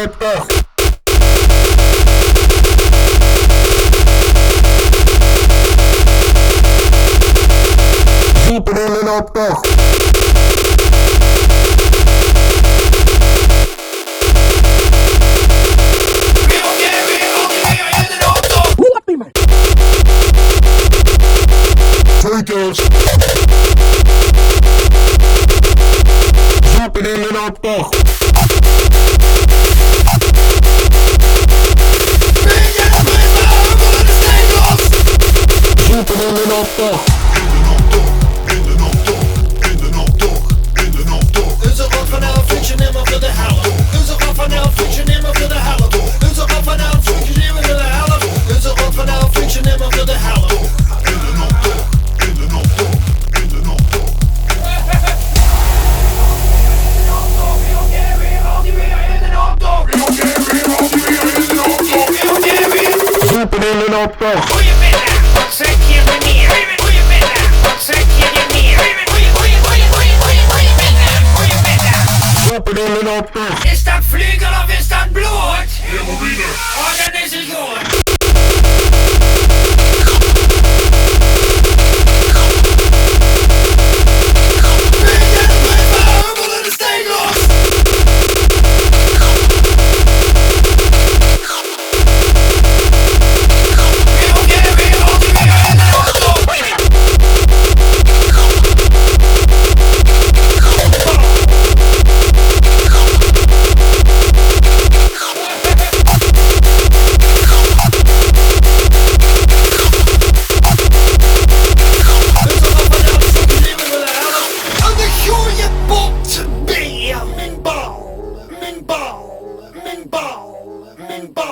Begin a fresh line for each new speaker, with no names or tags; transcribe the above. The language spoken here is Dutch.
optocht. Super in een optocht. Zeker. Super in een optocht. Super in een optocht. Optocht.
Goedemiddag, wat zeg je meneer? Goedemiddag, wat zeg je meneer? Goedemiddag.
Super in een optocht.
Is dat vlugel of is dat bloed? Heroïne. Oh, dan is het goed. Mijn bal.